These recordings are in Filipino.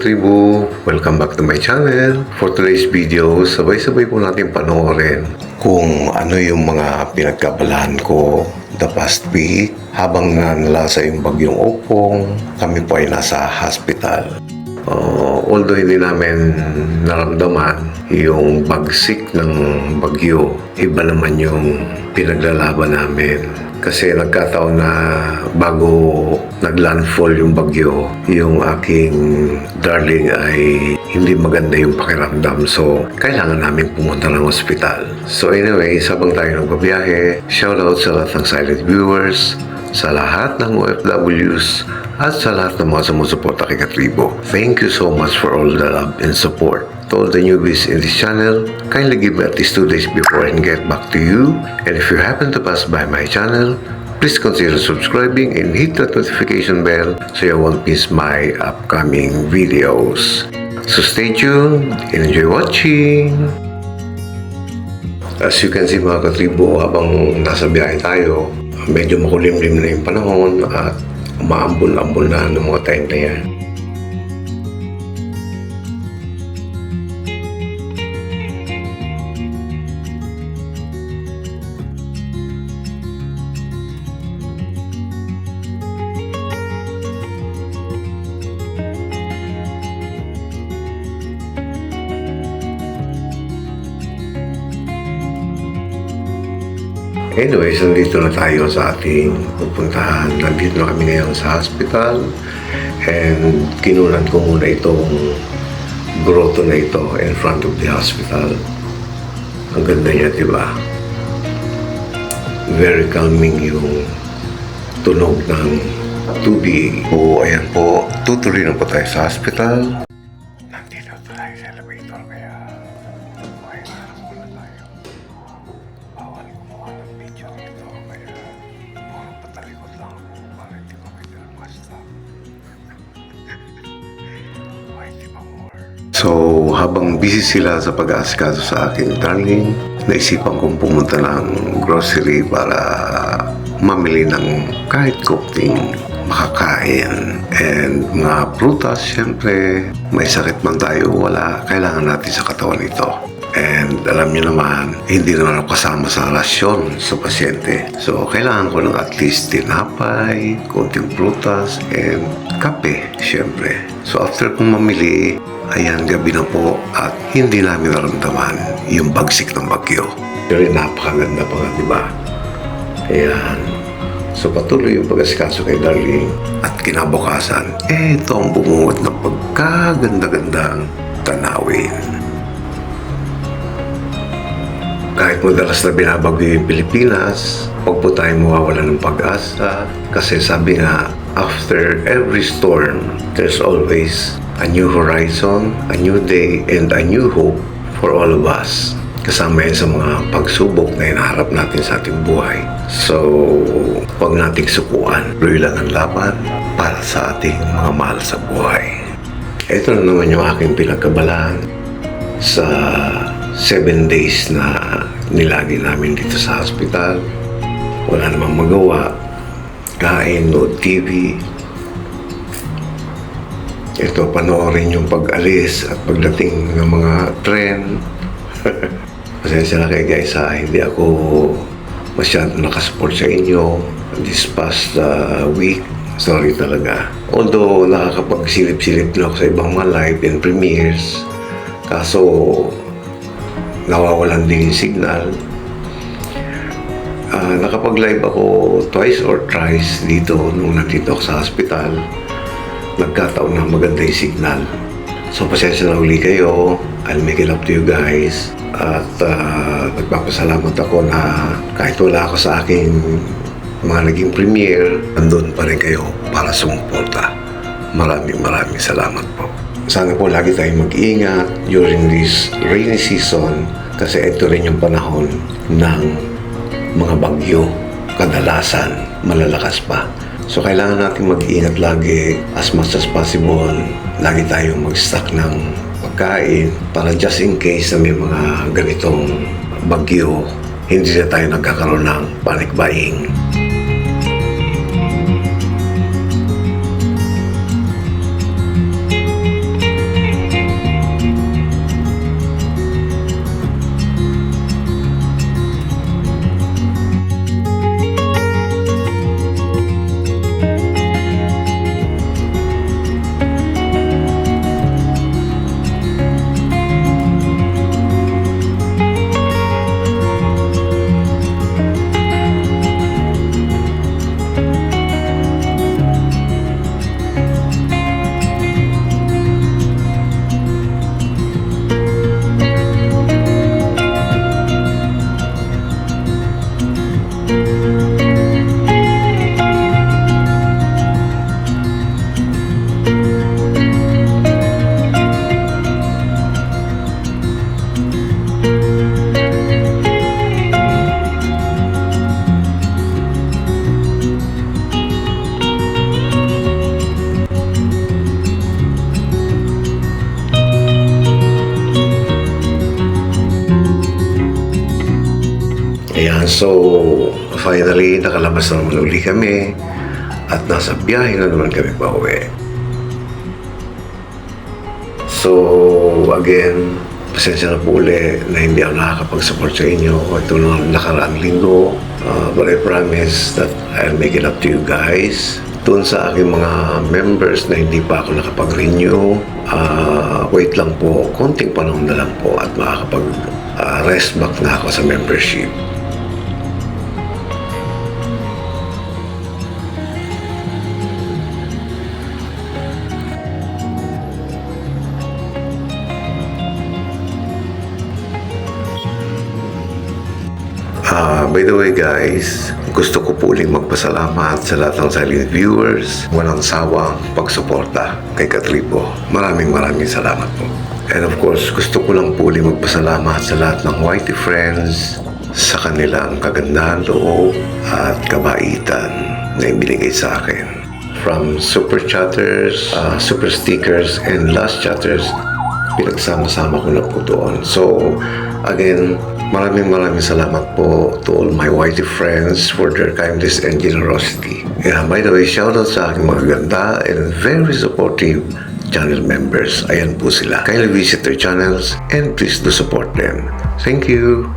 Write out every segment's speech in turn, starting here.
Katribo! Welcome back to my channel. For today's video, sabay-sabay po natin panoorin kung ano yung mga pinagkabalahan ko the past week habang nanalasa yung bagyong Opong. Kami po ay nasa hospital. Although hindi namin naramdaman yung bagsik ng bagyo, iba naman yung pinaglalaban namin. Kasi nagkataon na bago naglandfall yung bagyo, yung aking darling ay hindi maganda yung pakiramdam. So, kailangan namin pumunta ng ospital. So anyway, sabang tayo nagbabiyahe, shoutout sa lahat ng silent viewers, sa lahat ng OFWs, at sa lahat ng mga sumusuporta kay Katribo. Thank you so much for all the love and support. To all the newbies in this channel, kindly give me at least 2 days before I get back to you. And if you happen to pass by my channel, please consider subscribing and hit that notification bell so you won't miss my upcoming videos. So stay tuned and enjoy watching! As you can see mga Katribo, habang nasa biyahe tayo, medyo makulimlim na yung panahon at umaambon-ambon na ng mga time na yan. Anyways, nandito na tayo sa ating pupuntahan. Nandito na kami ngayon sa hospital and kinunan ko muna itong grotto na ito in front of the hospital. Ang ganda niya, diba? Very calming yung tunog ng tubig. O, ayan po, tutuloy na po tayo sa hospital. Nandito tayo sa elevator kaya okay na muna tayo. Bawal gumawa ng video nito kaya puro patalikod lang ako para hindi ko may dalmasta. Mighty pa more. So, habang busy sila sa pag-aasikaso sa aking darling, naisipan kong pumunta ng grocery para mamili ng kahit kunting makakain and mga prutas. Syempre, may sakit man tayo, wala, kailangan natin sa katawan ito. And alam niyo naman, hindi naman ako kasama sa rasyon sa pasyente. So, kailangan ko ng at least tinapay, konting prutas, and kape, syempre. So, after kong mamili, ayan, gabi na po at hindi namin naramdaman yung bagsik ng bagyo. Pero napakaganda pa nga, diba? Ayan. So, patuloy yung pag-asikaso kay darling at kinabukasan, ito ang bumuot ng pagkaganda-gandang tanawin. Kahit madalas na binabagyo yung Pilipinas, huwag po tayong mawawala ng pag-asa kasi sabi nga, after every storm, there's always a new horizon, a new day, and a new hope for all of us. Kasama yan sa mga pagsubok na hinaharap natin sa ating buhay. So, huwag nating sukuan. Tuloy lang ang laban para sa ating mga mahal sa buhay. Ito na naman yung aking pinagkabalaan sa 7 days na nilagi namin dito sa hospital. Wala namang magawa. Kain, nood TV. Ito, panoorin yung pag-alis at pagdating ng mga tren. Pasensya na kayo guys ha, hindi ako masyado nakasupport sa inyo this past week. Sorry talaga. Although nakakapagsilip-silip na ako sa ibang mga live and premieres, kaso nawawalan din yung signal. Nakapag-live ako twice or thrice dito nung nandito ako sa hospital. Nagkataon na maganda yung signal. So, pasensya na uli kayo. I'll make it up to you guys. At nagpapasalamat ako na kahit wala ako sa aking mga naging premiere, nandun pa rin kayo para sumuporta. Maraming salamat po. Sana po lagi tayong mag-iingat during this rainy season kasi ito rin yung panahon ng mga bagyo. Kadalasan, malalakas pa. So, kailangan natin mag-iingat lagi as much as possible. Lagi tayong mag-stock ng pagkain para just in case na may mga ganitong bagyo, hindi na tayo nagkakaroon ng panic buying. So, finally, nakalabas na naman uli kami at nasa biyahe na naman kami pa uwi. So, again, pasensya na po uli na hindi ako nakakapag-support sa inyo. Ito na nakaraang linggo. But I promise that I'll make it up to you guys. Doon sa aking mga members na hindi pa ako nakapag-renew, wait lang po, konting panahon na lang po at makakapag-rest back na ako sa membership. By the way guys, gusto ko po uling magpasalamat sa lahat ng silent viewers, walang sawang pagsuporta kay Katribo. Maraming salamat po. And of course, gusto ko lang po uling magpasalamat sa lahat ng Whitey friends sa kanilang kagandahan loob at kabaitan na ibinigay sa akin. From super chatters, super stickers, and last chatters, pinagsama-sama ko na po doon. So, again, maraming salamat po to all my Whitey friends for their kindness and generosity. And by the way, shoutout sa aking mga ganda and very supportive channel members. Ayan po sila. Kindly visit their channels and please do support them. Thank you!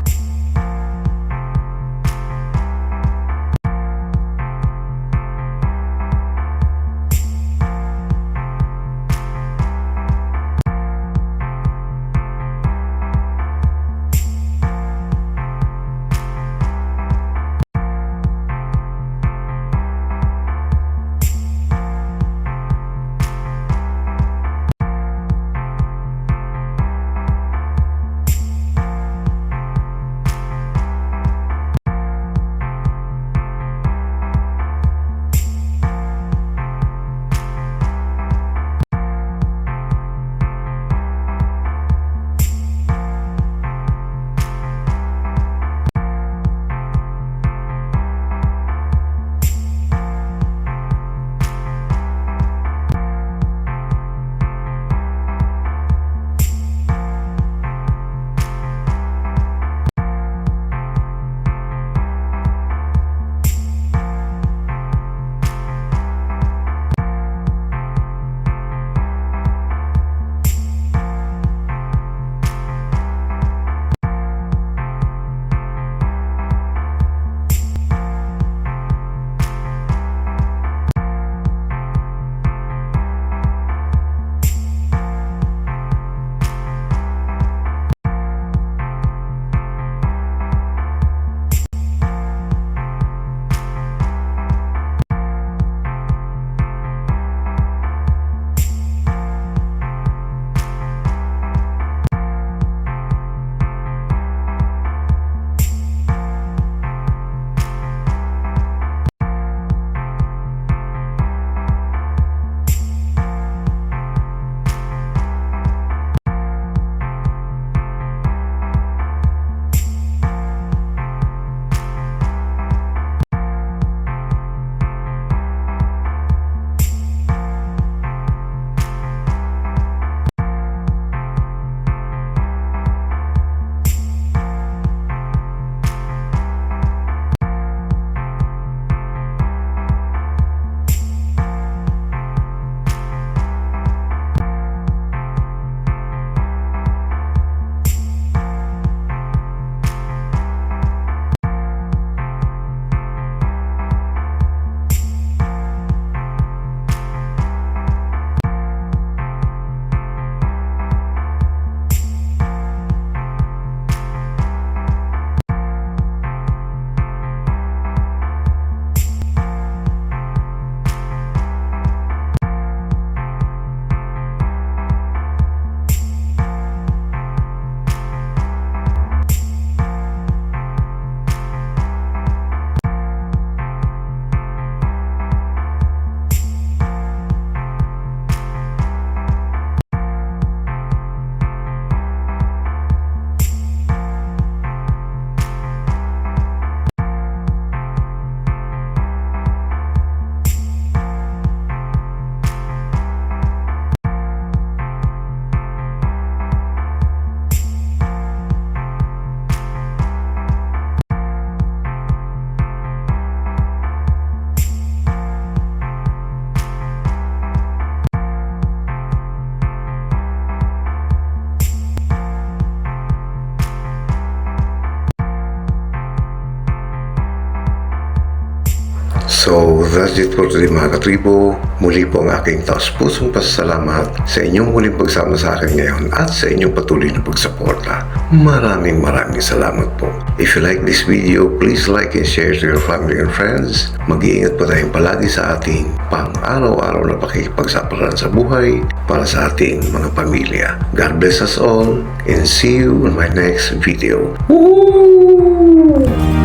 So, that's it for today mga katribo. Muli po ang aking taos-pusong pasasalamat sa inyong muling pagsama sa akin ngayon at sa inyong patuloy na pagsuporta. Maraming salamat po. If you like this video, please like and share to your family and friends. Mag-iingat po tayong palagi sa ating pang-araw-araw na pakikipagsapalaran sa buhay para sa ating mga pamilya. God bless us all and see you in my next video. Woo!